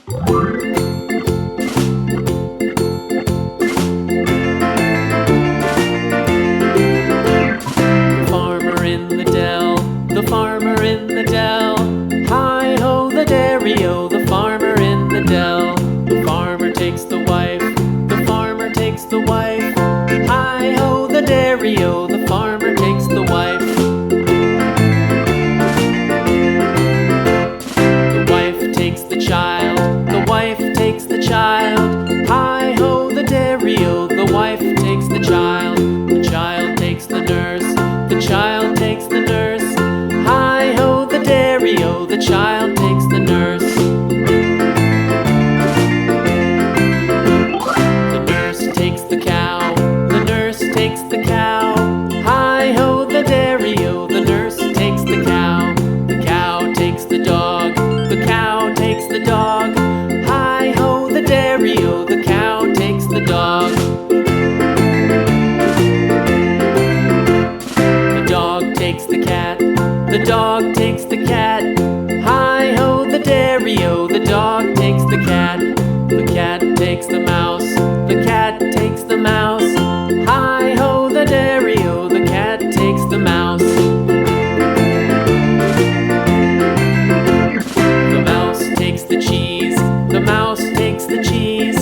Farmer in the dell, the farmer in the dell. Hi-ho the dairy-o, the farmer in the dell. The farmer takes the wife, the farmer takes the wife. Hi-ho the dairy-o, the farmer takes the wife. The wife takes the child, the wife takes the child. Hi-ho the dairy-o, the wife takes the child. The child takes the nurse, the child takes the nurse. Hi-ho the dairy-o, the child takes the nurse. The nurse takes the cow, the nurse takes the cow. Hi-ho the dairy-o, the nurse takes the cow. The cow takes the dog, the cow takes the dog. Hi-ho the dairy-o, the cow takes the dog. The dog takes the cat, the dog takes the cat. Hi-ho the dairy-o, the dog takes the cat. The cat takes the mouse, the cat takes the mouse. Hi-ho the dairy-o, the cat takes the mouse. The mouse takes the cheese, the mouse takes the cheese.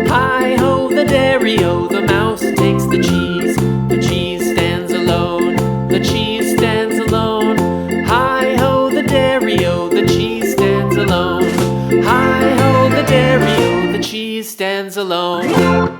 Hi-ho the dairy-o, the mouse takes the cheese. The cheese stands alone, the cheese stands alone. Hi-ho the dairy-o, the cheese stands alone. Hi-ho the dairy-o, the cheese stands alone.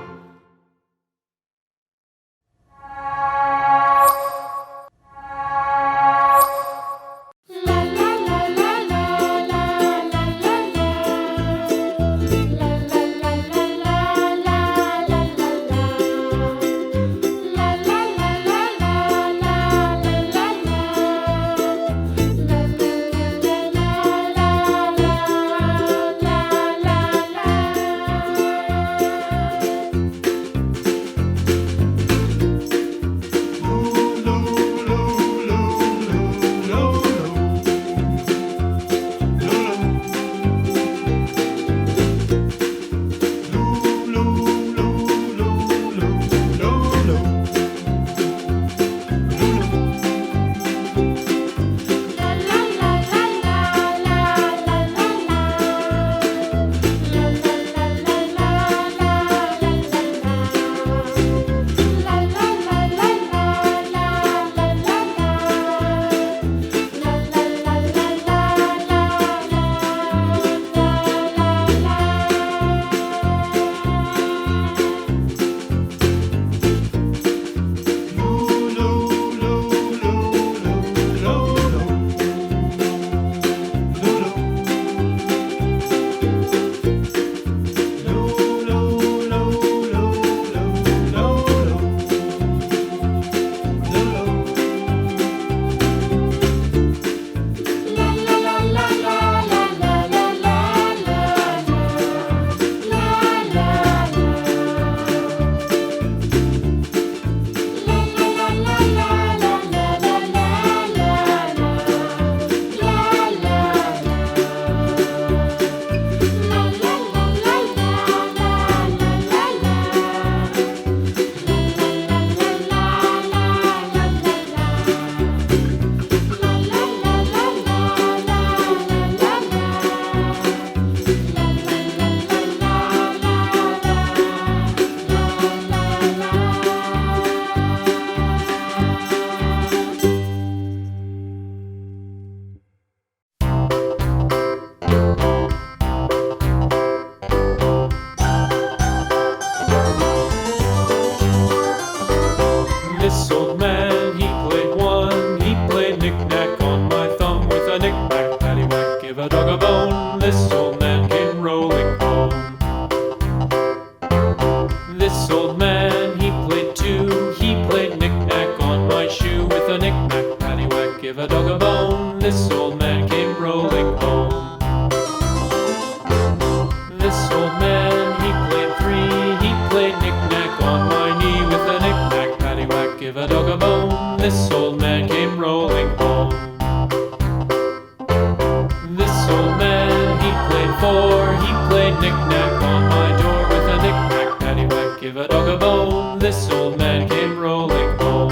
door. He played knick-knack on my door with a knick-knack, paddywhack, give a dog a bone. This old man came rolling home.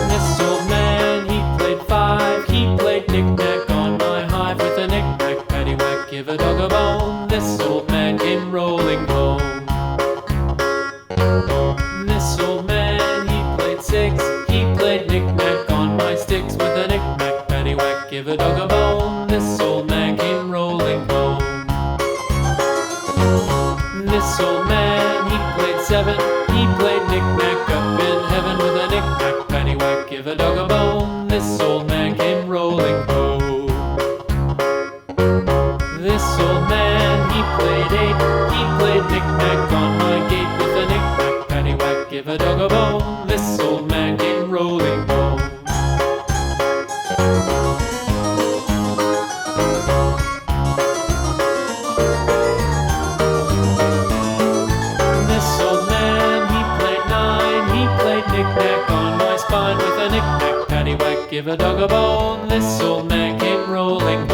This old man, he played five. He played knick-knack on my hive with a knick-knack, paddywhack, give a dog a bone. This old man came rolling home. This old man, he played six. He played knick-knack on my sticks with a knick-knack, paddywhack, give a dog a bone. This old man came rolling home. This old man, he played seven. He played knick-knack up in heaven with a knick-knack, paddywhack, give a dog a bone. This old man came rolling home. This old man, he played eight. He played knick-knack on my gate with a knick-knack, paddywhack, give a dog a bone. This old man came rolling home. This old man, he played nine. He played knick-knack on my spine with a knick-knack, paddywhack, give a dog a bone. This old man came rolling